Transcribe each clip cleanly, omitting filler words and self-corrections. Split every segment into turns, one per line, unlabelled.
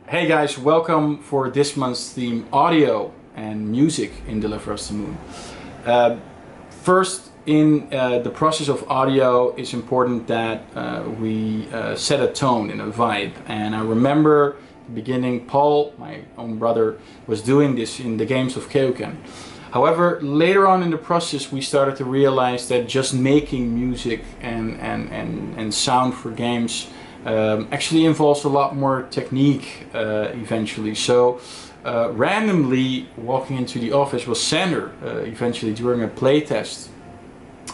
Hey guys, welcome for this month's theme, audio and music in Deliver Us the Moon. First, in the process of audio, it's important that we set a tone and a vibe. And I remember at the beginning, Paul, my own brother, was doing this in the games of KeokeN. However, later on in the process, we started to realize that just making music and sound for games actually involves a lot more technique eventually. So randomly walking into the office was Sander eventually during a playtest,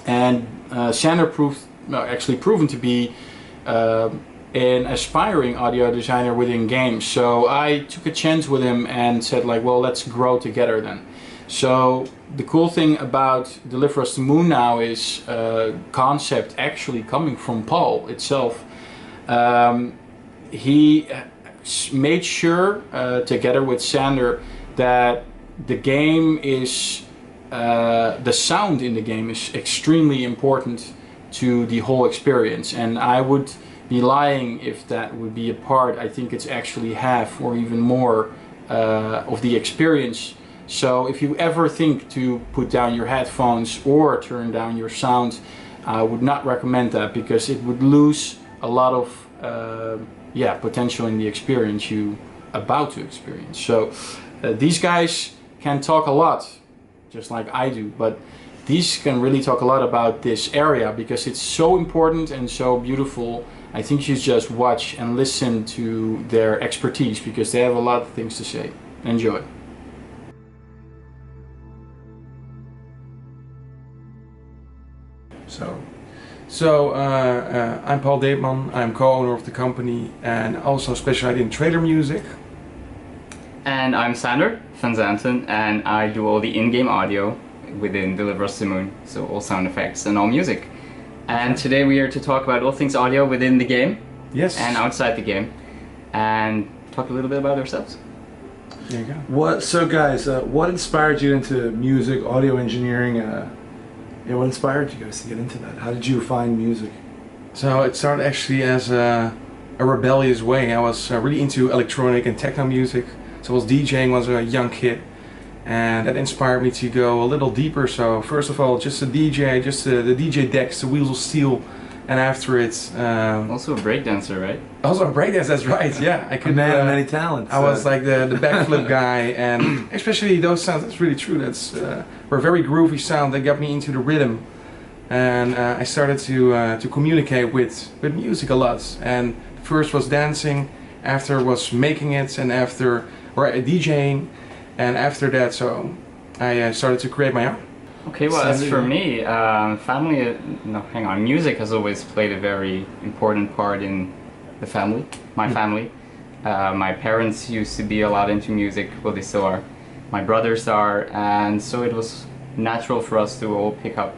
and Sander proven to be an aspiring audio designer within games. So I took a chance with him and said like, well, let's grow together then. So the cool thing about Deliver Us the Moon now is concept actually coming from Paul itself. He made sure, together with Sander, that the game is, the sound in the game is extremely important to the whole experience. And I would be lying if that would be a part. I think it's actually half or even more of the experience. So if you ever think to put down your headphones or turn down your sound, I would not recommend that, because it would lose a lot of potential in the experience you about to experience. So these guys can talk a lot, just like I do, but these can really talk a lot about this area because it's so important and so beautiful. I think you should just watch and listen to their expertise because they have a lot of things to say. Enjoy.
So I'm Paul Deetman, I'm co-owner of the company and also specialize in trailer music.
And I'm Sander van Zanten, and I do all the in-game audio within Deliver Us the Moon, so all sound effects and all music. And today we are to talk about all things audio within the game,
yes,
and outside the game, and talk a little bit about ourselves.
There you go. So guys, what inspired you into music, audio engineering? What inspired you guys to get into that? How did you find music? So it started actually as a rebellious way. I was really into electronic and techno music. So I was DJing when I was a young kid, and that inspired me to go a little deeper. So first of all, just a DJ, just the DJ decks, the wheels of steel, and after it...
also a breakdancer, right?
Also a breakdancer, that's right, yeah. I could,
a man of many talents.
I was like the backflip guy, and especially those sounds, that's really true. That's were a very groovy sound that got me into the rhythm. And I started to communicate with music a lot. And first was dancing, after was making it, and after, or DJing, and after that, so I started to create my own.
Okay, well, as for me, music has always played a very important part in the family, my family. My parents used to be a lot into music, well, they still are. My brothers are, and so it was natural for us to all pick up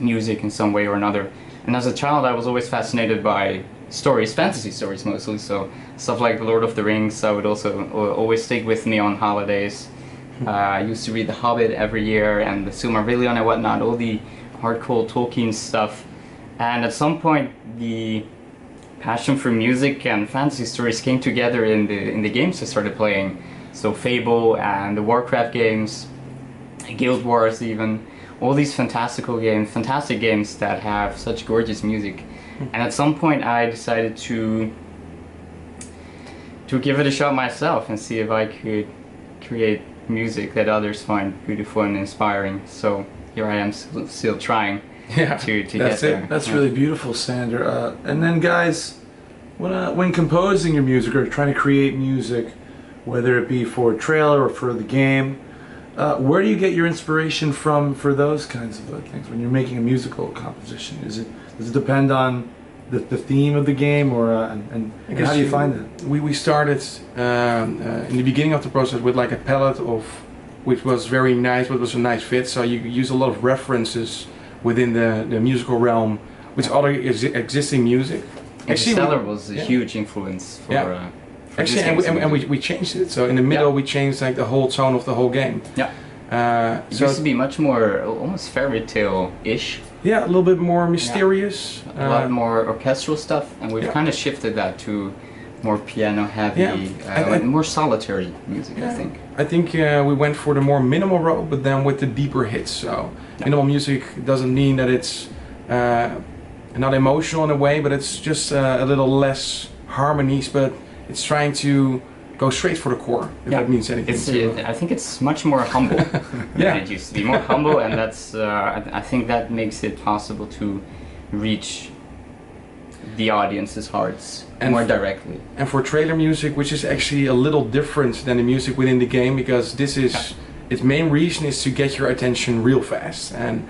music in some way or another. And as a child, I was always fascinated by stories, fantasy stories mostly, so stuff like The Lord of the Rings I would also always take with me on holidays. I used to read The Hobbit every year and the Silmarillion and whatnot, all the hardcore Tolkien stuff. And at some point the passion for music and fantasy stories came together in the games I started playing. So Fable and the Warcraft games, Guild Wars even, all these fantastic games that have such gorgeous music. And at some point I decided to give it a shot myself and see if I could create music that others find beautiful and inspiring. So here I am still trying to get there.
That's really beautiful, Sander. And then guys, when composing your music or trying to create music, whether it be for a trailer or for the game, where do you get your inspiration from for those kinds of things when you're making a musical composition? Does it depend on the theme of the game, or and how do you find that?
We started in the beginning of the process with like a palette of, which was very nice, but was a nice fit. So you use a lot of references within the musical realm with other existing music.
Interstellar was a huge influence for.
Actually, and we changed it. So in the middle, we changed like the whole tone of the whole game.
Yeah. It used to be much more almost fairy tale-ish.
Yeah, a little bit more mysterious.
A lot more orchestral stuff, and we've kind of shifted that to more piano heavy, more solitary music, I think.
I think we went for the more minimal road, but then with the deeper hits. So minimal music doesn't mean that it's not emotional in a way, but it's just a little less harmonies, but it's trying to go straight for the core, if that means anything.
I think it's much more humble than it used to be. More humble, and that's I think that makes it possible to reach the audience's hearts more directly.
And for trailer music, which is actually a little different than the music within the game, because this is its main reason is to get your attention real fast. And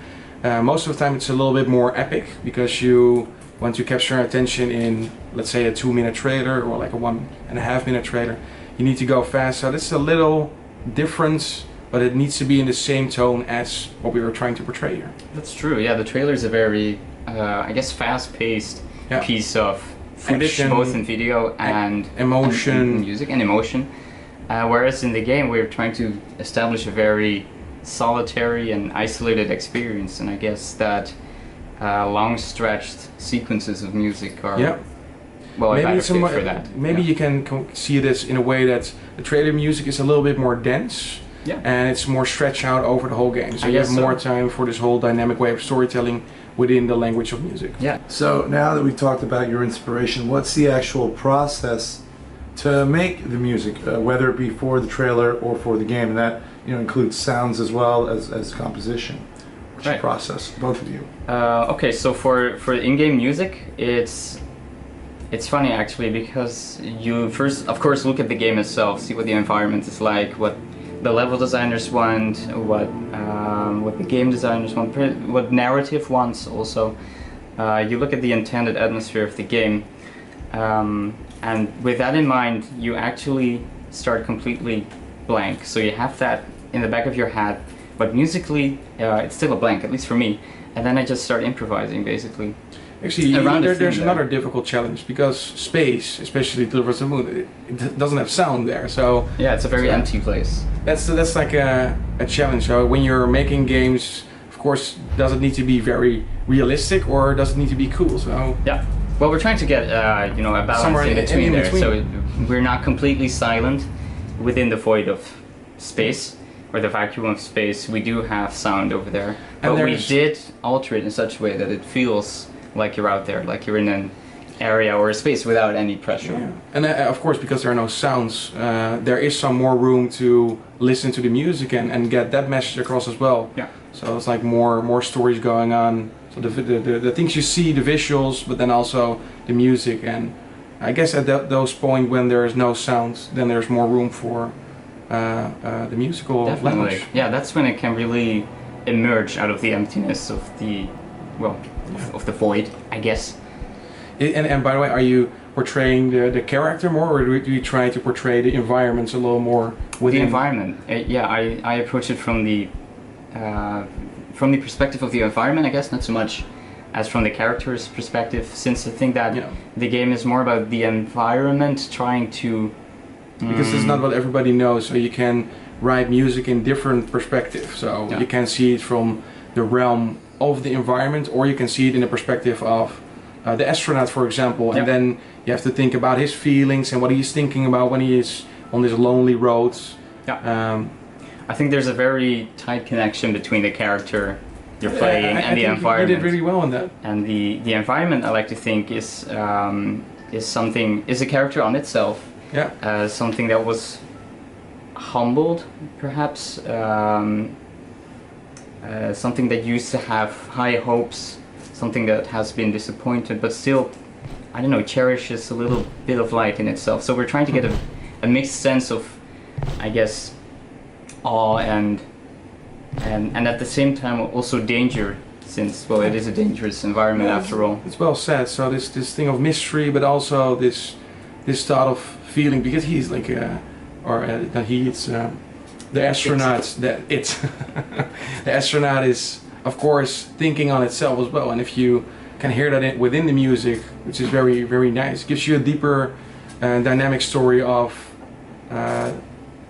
most of the time it's a little bit more epic, because you want to capture attention in, let's say, a 2-minute trailer or like a 1.5-minute trailer. You need to go fast, so this is a little different, but it needs to be in the same tone as what we were trying to portray here.
That's true. Yeah, the trailer is a very, I guess, fast-paced piece of footage, action, both in video and
emotion,
and music and emotion. Whereas in the game, we're trying to establish a very solitary and isolated experience, and I guess that long-stretched sequences of music are well, maybe a better fit for that.
Maybe you can see this in a way that the trailer music is a little bit more dense, and it's more stretched out over the whole game. So you have more time for this whole dynamic way of storytelling within the language of music.
Yeah.
So now that we've talked about your inspiration, what's the actual process to make the music, whether it be for the trailer or for the game? And that includes sounds as well as composition. What's your process, both of you?
Okay, so for in-game music, it's funny actually, because you first, of course, look at the game itself, see what the environment is like, what the level designers want, what the game designers want, what narrative wants also. You look at the intended atmosphere of the game, and with that in mind, you actually start completely blank. So you have that in the back of your head, but musically, it's still a blank, at least for me. And then I just start improvising, basically.
Actually, there's another difficult challenge, because space, especially towards the moon, it doesn't have sound there. So
yeah, it's a very empty place.
That's like a challenge. So when you're making games, of course, does it need to be very realistic, or does it need to be cool? So
yeah, well, we're trying to get a balance somewhere in between there. So we're not completely silent within the void of space, or the vacuum of space. We do have sound over there, but we did alter it in such a way that it feels like you're out there, like you're in an area or a space without any pressure.
Yeah. And of course, because there are no sounds, there is some more room to listen to the music and get that message across as well.
Yeah.
So it's like more stories going on. So the things you see, the visuals, but then also the music. And I guess at those points when there is no sounds, then there's more room for the musical language.
Yeah, that's when it can really emerge out of the emptiness of the, of the void, I guess.
And by the way, are you portraying the character more, or do you try to portray the environments a little more within?
The environment, I approach it from the perspective of the environment, I guess, not so much as from the character's perspective, since I think that the game is more about the environment trying to...
Because it's not what everybody knows, so you can write music in different perspectives. So you can see it from the realm of the environment, or you can see it in the perspective of the astronaut, for example, and then you have to think about his feelings and what he's thinking about when he is on these lonely roads.
I think there's a very tight connection between the character you're playing and the environment.
You did really well in that.
And the environment, I like to think, is a character on itself. Something that was humbled, perhaps. Something that used to have high hopes, something that has been disappointed, but still, I don't know, cherishes a little bit of light in itself. So we're trying to get a mixed sense of, I guess, awe and at the same time also danger, since, well, it is a dangerous environment after all.
It's well said. So this thing of mystery, but also this thought of feeling, because he's like the astronaut, the astronaut is, of course, thinking on itself as well. And if you can hear that within the music, which is very, very nice, it gives you a deeper dynamic story of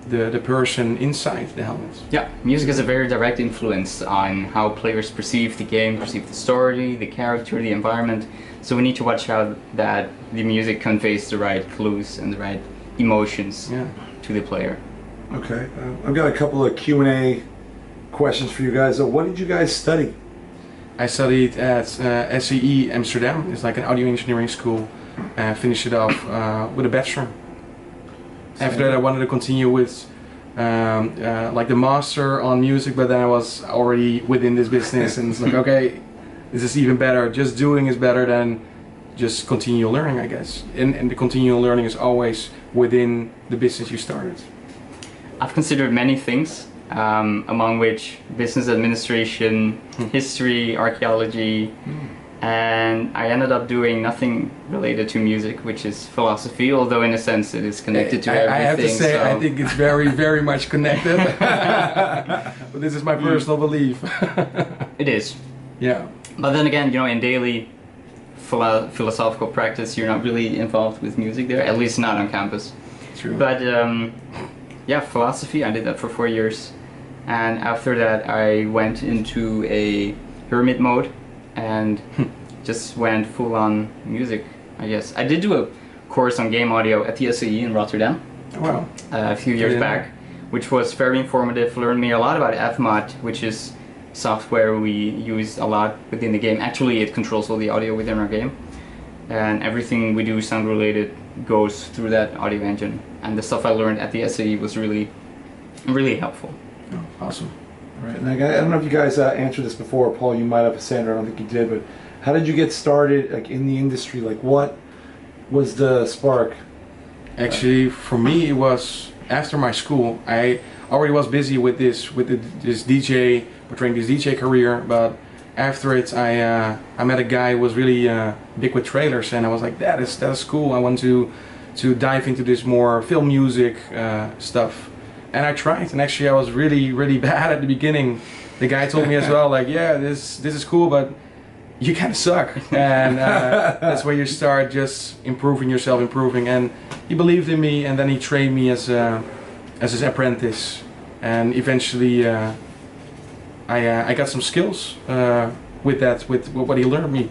the person inside the helmet.
Yeah, music has a very direct influence on how players perceive the game, perceive the story, the character, the environment. So we need to watch out that the music conveys the right clues and the right emotions to the player.
Okay, I've got a couple of Q&A questions for you guys. What did you guys study?
I studied at SCE Amsterdam. It's like an audio engineering school. Finished it off with a bachelor. After that, I wanted to continue with like the master on music, but then I was already within this business, and it's like, okay, this is even better. Just doing is better than just continual learning, I guess. And the continual learning is always within the business you started.
I've considered many things, among which business administration, history, archaeology, and I ended up doing nothing related to music, which is philosophy, although in a sense it is connected to everything.
I have to say,
so.
I think it's very, very much connected. But this is my personal belief.
It is.
Yeah.
But then again, you know, in daily philosophical practice, you're not really involved with music there, at least not on campus.
True.
But yeah, philosophy, I did that for 4 years. And after that, I went into a hermit mode and just went full on music, I guess. I did do a course on game audio at the SCE in Rotterdam.
Oh, wow.
A few years back, which was very informative, learned me a lot about FMOD, which is software we use a lot within the game. Actually, it controls all the audio within our game. And everything we do sound related goes through that audio engine. And the stuff I learned at the SCE was really, really helpful.
Oh, awesome.
All right, and I don't know if you guys answered this before, Paul. You might have, Sandra. I don't think you did. But how did you get started, like in the industry? Like, what was the spark?
Actually, for me, it was after my school. I already was busy with this portraying this DJ career. But after it, I met a guy who was really big with trailers, and I was like, that is cool. I want to dive into this more film music stuff. And I tried, and actually I was really, really bad at the beginning. The guy told me as well, like, yeah, this is cool, but you kind of suck. And that's where you start just improving yourself, and he believed in me, and then he trained me as his apprentice. And eventually I got some skills with what he learned me.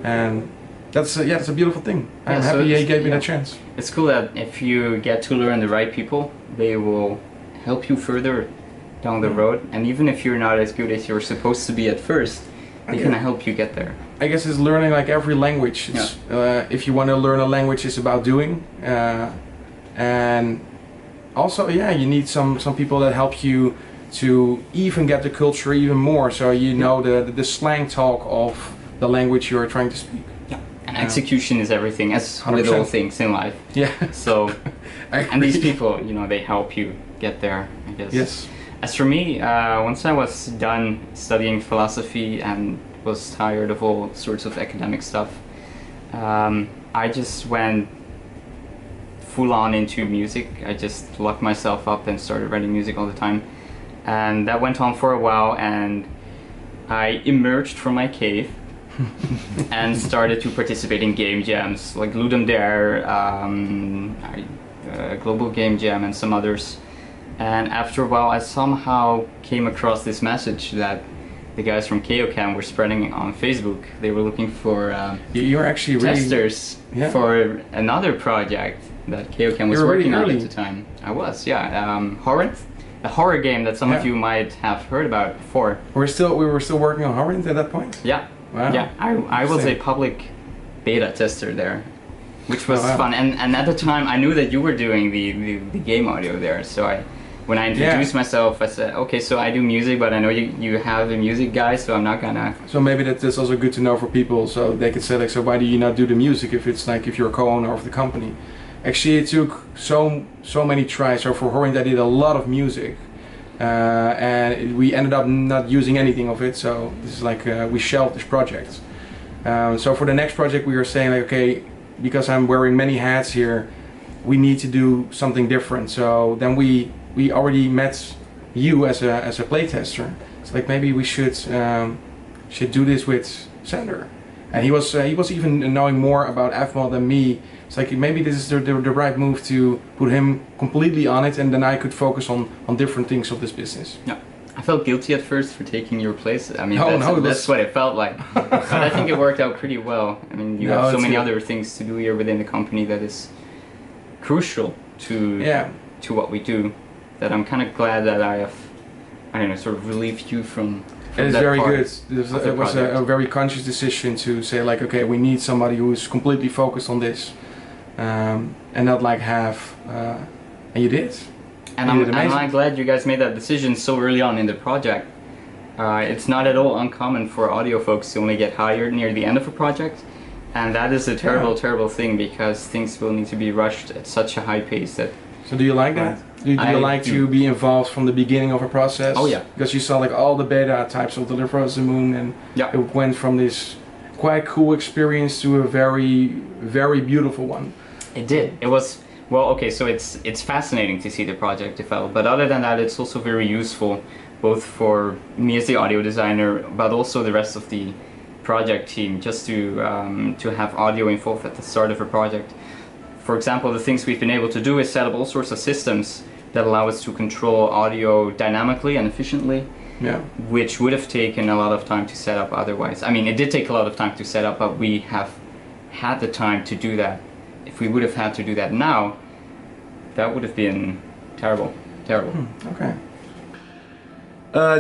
And that's a beautiful thing. I'm happy he gave me that chance.
It's cool that if you get to learn the right people, they will help you further down the road. And even if you're not as good as you're supposed to be at first, they can help you get there.
I guess it's learning like every language. It's, if you want to learn a language, it's about doing. And also, you need some people that help you to even get the culture even more. So you know the slang talk of the language you're trying to speak.
And execution is everything, as
100%.
with all things in life.
Yeah.
So, and these people, you know, they help you get there, I guess.
Yes.
As for me, once I was done studying philosophy and was tired of all sorts of academic stuff, I just went full on into music. I just locked myself up and started writing music all the time. And that went on for a while, and I emerged from my cave and started to participate in game jams like Ludum Dare, Global Game Jam, and some others. And after a while, I somehow came across this message that the guys from KeokeN were spreading on Facebook. They were looking for
you're actually
testers for another project that KeokeN was working on at the time. I was, Horrent, a horror game that some of you might have heard about before.
We were still working on Horrent at that point?
Yeah.
Wow.
Yeah, I was a public beta tester there, which was fun. And at the time, I knew that you were doing the game audio there. So when I introduced myself, I said, okay, so I do music, but I know you have a music guy, so I'm not gonna...
So maybe that's also good to know for people, so they could say, like, so why do you not do the music if it's like, if you're a co-owner of the company? Actually, it took so many tries. So for Horrent, I did a lot of music. And we ended up not using anything of it, so this is like we shelved this project. So for the next project we were saying, like, okay, because I'm wearing many hats here, we need to do something different. So then we already met you as a playtester. It's like maybe we should do this with Sander. and he was even knowing more about FML than me. It's like maybe this is the right move to put him completely on it, and then I could focus on different things of this business.
Yeah. I felt guilty at first for taking your place. I mean,
No,
that's what it felt like. But I think it worked out pretty well. I mean, you have so many other things to do here within the company that is crucial to what we do, that I'm kind of glad that I have, I don't know, sort of relieved you from
it is
that
very
part
good. It was a very conscious decision to say like, okay, we need somebody who is completely focused on this, and not like half. And you did.
And I'm glad you guys made that decision so early on in the project. It's not at all uncommon for audio folks to only get hired near the end of a project, and that is a terrible, terrible thing, because things will need to be rushed at such a high pace that.
So do you like that? Do you like to be involved from the beginning of a process?
Oh yeah.
Because you saw like all the beta types of Deliver Us the Moon, and it went from this quite cool experience to a very, very beautiful one.
It did. It was. Well, okay, so it's fascinating to see the project develop, but other than that, it's also very useful, both for me as the audio designer, but also the rest of the project team, just to have audio involved at the start of a project. For example, the things we've been able to do is set up all sorts of systems that allow us to control audio dynamically and efficiently, which would have taken a lot of time to set up otherwise. I mean, it did take a lot of time to set up, but we have had the time to do that. If we would have had to do that now, that would have been terrible. Terrible.
Okay.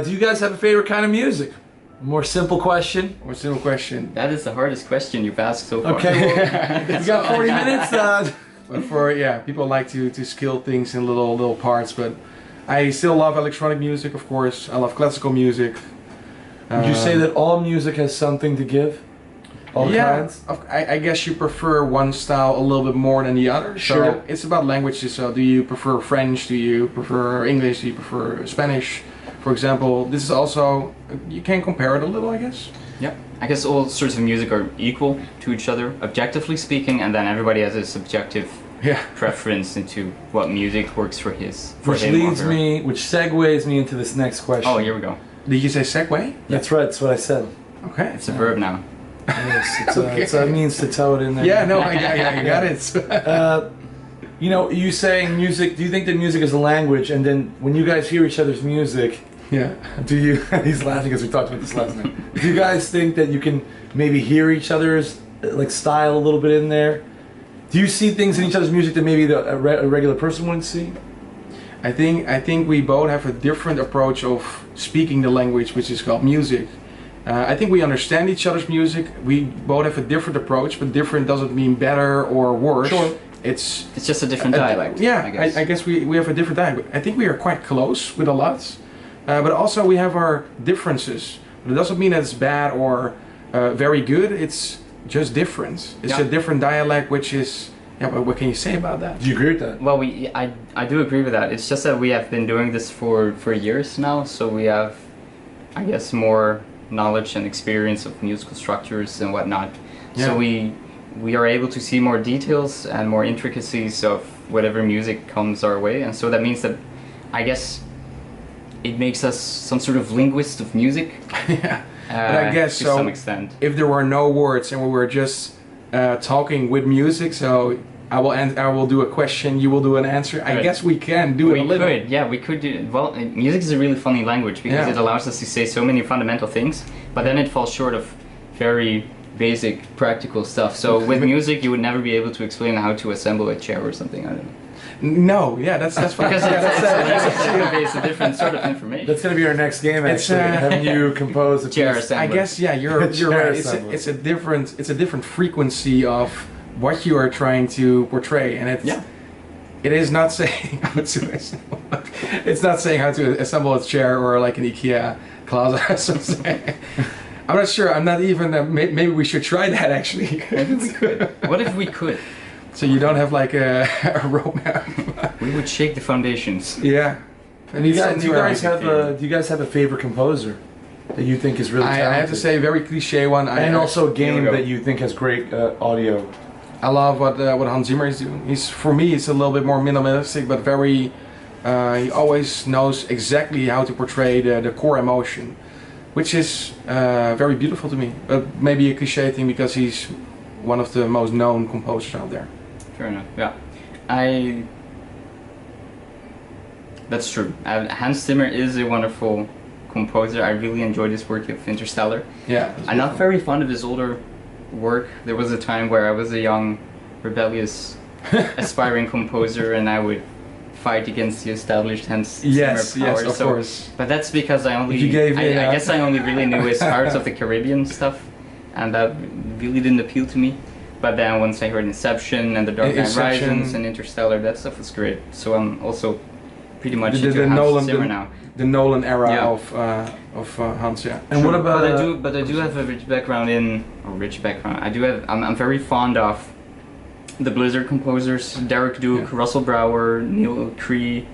Do you guys have a favorite kind of music? More simple question.
More simple question.
That is the hardest question you've asked so far.
Okay, well, you got 40 minutes.
But for people like to scale things in little parts. But I still love electronic music, of course. I love classical music.
Would you say that all music has something to give? All kinds?
I guess you prefer one style a little bit more than the other.
Sure.
So it's about languages. So do you prefer French? Do you prefer English? Do you prefer Spanish? For example, this is also, you can compare it a little, I guess.
Yeah. I guess all sorts of music are equal to each other, objectively speaking, and then everybody has a subjective preference into what music works for his.
Which segues me into this next question.
Oh, here we go.
Did you say segue?
That's right, that's what I said.
Okay.
It's a verb now.
Yes, it's a means to toe it in there.
Yeah, no, I got it.
You know, you saying music, do you think that music is a language, and then when you guys hear each other's music, do you, he's laughing because we talked about this last night, do you guys think that you can maybe hear each other's like style a little bit in there? Do you see things in each other's music that maybe a regular person wouldn't see?
I think we both have a different approach of speaking the language, which is called music. I think we understand each other's music. We both have a different approach, but different doesn't mean better or worse.
Sure.
It's
just a different dialect.
Yeah, I guess we have a different dialect. I think we are quite close with a lot, but also we have our differences. But it doesn't mean that it's bad or very good. It's just different. It's a different dialect, which is. Yeah, but what can you say about that?
Do you agree with that?
Well, I do agree with that. It's just that we have been doing this for years now, so we have, I guess, more knowledge and experience of musical structures and whatnot. Yeah. So we are able to see more details and more intricacies of whatever music comes our way, and so that means that, I guess, it makes us some sort of linguist of music.
Yeah, but I guess
to
so.
Some extent.
If there were no words and we were just talking with music, so I will do a question, you will do an answer. I guess we can do it a little.
We could do. Well, music is a really funny language because it allows us to say so many fundamental things, but then it falls short of very basic practical stuff. So with music, you would never be able to explain how to assemble a chair or something. I don't know.
No, that's fine.
Because it's a different sort of information.
That's going to be our next game, actually. Having you compose a
chair
piece.
assembler.
I guess you're right. It's a different frequency of what you are trying to portray, and it is not saying how to assemble. It's not saying how to assemble a chair or like an IKEA closet or something. I'm not sure. I'm not even. Maybe we should try that actually.
Maybe we could. What if we could?
So you don't have like a roadmap.
We would shake the foundations.
Yeah.
And do you guys have a favorite composer that you think is really talented?
I have to say, very cliche one.
And also a game that you think has great audio.
I love what Hans Zimmer is doing. For me, it's a little bit more minimalistic, but very. He always knows exactly how to portray the core emotion, which is very beautiful to me. But maybe a cliche thing because he's one of the most known composers out there.
Fair enough. Yeah, that's true. Hans Zimmer is a wonderful composer. I really enjoyed his work of Interstellar.
Yeah.
I'm not very fond of his older work. There was a time where I was a young, rebellious, aspiring composer, and I would fight against the established Hans Zimmer power.
Yes, of course.
But that's because I only, I guess I only really knew his Pirates of the Caribbean stuff, and that really didn't appeal to me. But then once I heard Inception and The Dark Knight Rises and Interstellar, that stuff was great. So I'm also pretty much into Hans Zimmer now.
The Nolan era of Hans, yeah. And what about?
But I do have a rich background I'm very fond of the Blizzard composers, Derek Duke, Russell Brower, Neil Cree,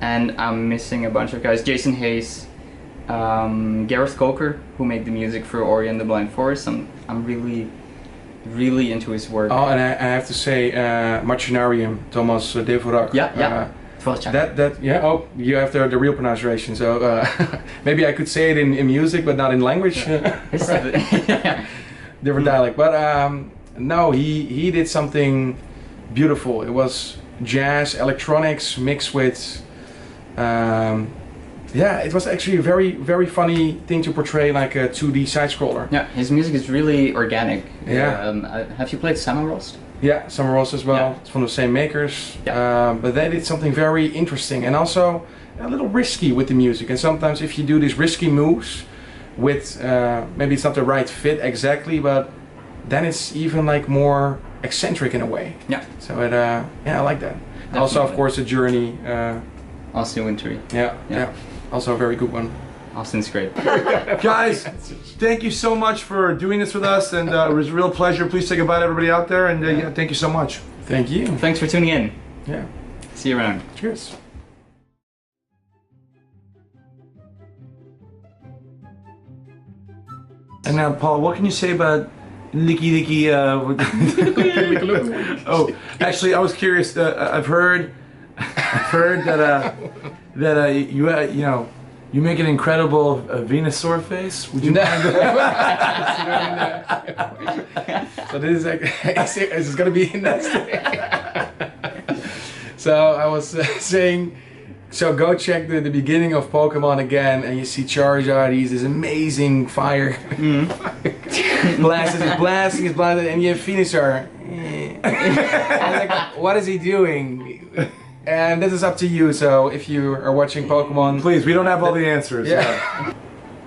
and I'm missing a bunch of guys. Jason Hayes, Gareth Coker, who made the music for Ori and the Blind Forest. I'm really into his work.
Oh, and I have to say, Machinarium, Thomas Devorak.
Yeah.
Oh, you have the real pronunciation, so maybe I could say it in music but not in language. Different dialect, but no, he did something beautiful. It was jazz electronics mixed with it was actually a very funny thing to portray, like a 2D side scroller.
Yeah, his music is really organic.
Yeah.
Have you played Summerlost?
Yeah, Summer Ross as well.
Yeah.
It's from the same makers.
Yeah.
But they did something very interesting and also a little risky with the music. And sometimes if you do these risky moves with, maybe it's not the right fit exactly, but then it's even like more eccentric in a way.
Yeah.
So I like that. Definitely. Also, of course, the Journey.
Austin Wintory.
Yeah. Also a very good one.
Austin's great.
Guys, thank you so much for doing this with us, and it was a real pleasure. Please say goodbye to everybody out there, and thank you so much.
Thank you.
Thanks for tuning in.
Yeah.
See you around.
Cheers.
And now, Paul, what can you say about Licky? Oh, actually, I was curious. I've heard that you make an incredible Venusaur face. Would you mind?
So this is like, this is gonna be in that. So I was saying, so go check the beginning of Pokemon again, and you see Charizard. He's this amazing fire. blasting, and you have Venusaur. Like, what is he doing? And this is up to you, so if you are watching Pokemon...
Please, we don't have all the answers.
Yeah.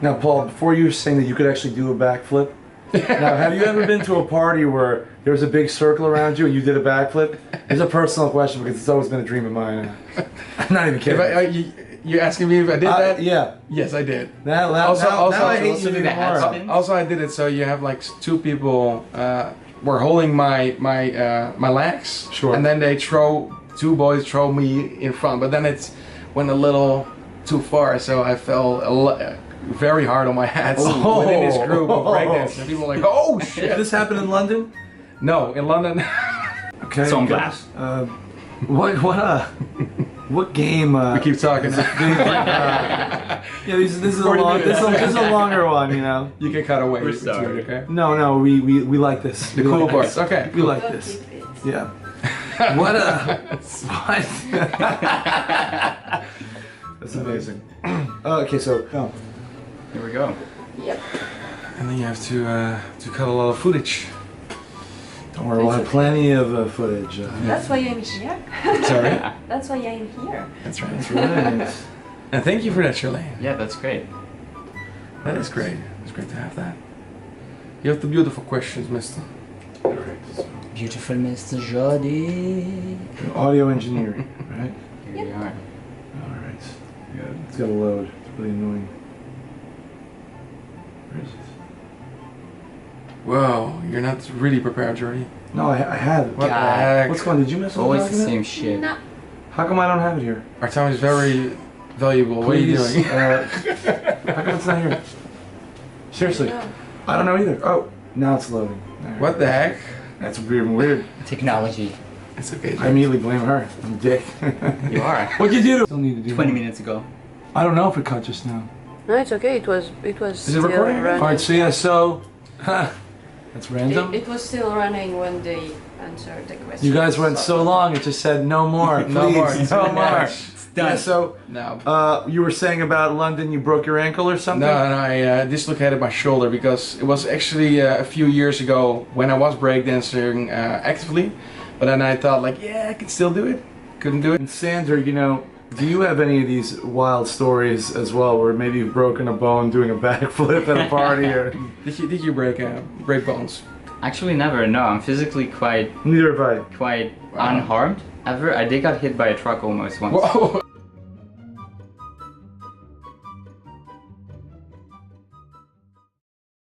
Now, Paul, before you were saying that you could actually do a backflip, now, have you ever been to a party where there was a big circle around you and you did a backflip? It's a personal question because it's always been a dream of mine. I'm not even kidding.
You're asking me if I did that?
Yeah.
Yes, I did.
Now I hate you even more.
Also, I did it so you have like two people were holding my legs.
Sure.
And then two boys throw me in front, but then it went a little too far, so I fell very hard on my head within this group of breakdancers. And people were like, oh shit!
Did this happen in London?
No, in London.
Okay.
So I'm glad.
What game?
We keep talking.
Yeah, this is a longer one, you know.
You can cut away.
We're sorry.
Okay.
No, we like this.
The cool parts. Okay.
We like this. Yeah. What? That's amazing. Okay, so
Here we go.
Yep.
And then you have to cut a lot of footage.
don't worry, we'll have plenty of footage.
That's why I'm here.
Sorry.
That's why I'm here.
That's right.
That's right.
And thank you for that, Charlene.
Yeah, that's great.
That is great. It's great to have that. You have the beautiful questions, Mister.
Beautiful Mr. Jody.
Audio engineering, right?
Here we are.
All right. Yeah, it's got to load. It's really annoying. Where is it?
Whoa, you're not really prepared, Jordy.
No, I have it.
What the heck?
What's going on? Did you mess with
Always
the
the
document?
same shit.
No.
How come I don't have it here?
Our time is very valuable. What are you
Please,
doing?
how come it's not here? Seriously,
No.
I don't know either. Oh, now it's loading. All right.
What the heck?
That's weird.
Technology.
It's okay.
I immediately blame her. I'm a dick.
You are.
What'd you do? Still need to do
20
more.
minutes ago.
I don't know if it cut just now.
No, it's okay. It was
Is
still
it recording again?
running.
Alright, so yeah, so that's random.
It was still running when they answered the question.
You guys went so long, it just said no more, please,
No more.
no more.
It's done.
Yeah, so
No.
you were saying about London, you broke your ankle or something?
No, I dislocated my shoulder because it was actually a few years ago when I was breakdancing actively, but then I thought like, yeah, I can still do it. Couldn't do it.
And Sandra, you know, do you have any of these wild stories as well, where maybe you've broken a bone doing a backflip at a party, or?
Did you break bones?
Actually, never. No, I'm physically quite
Neither have I.
quite
Wow.
unharmed ever. I did got hit by a truck almost once.
Whoa!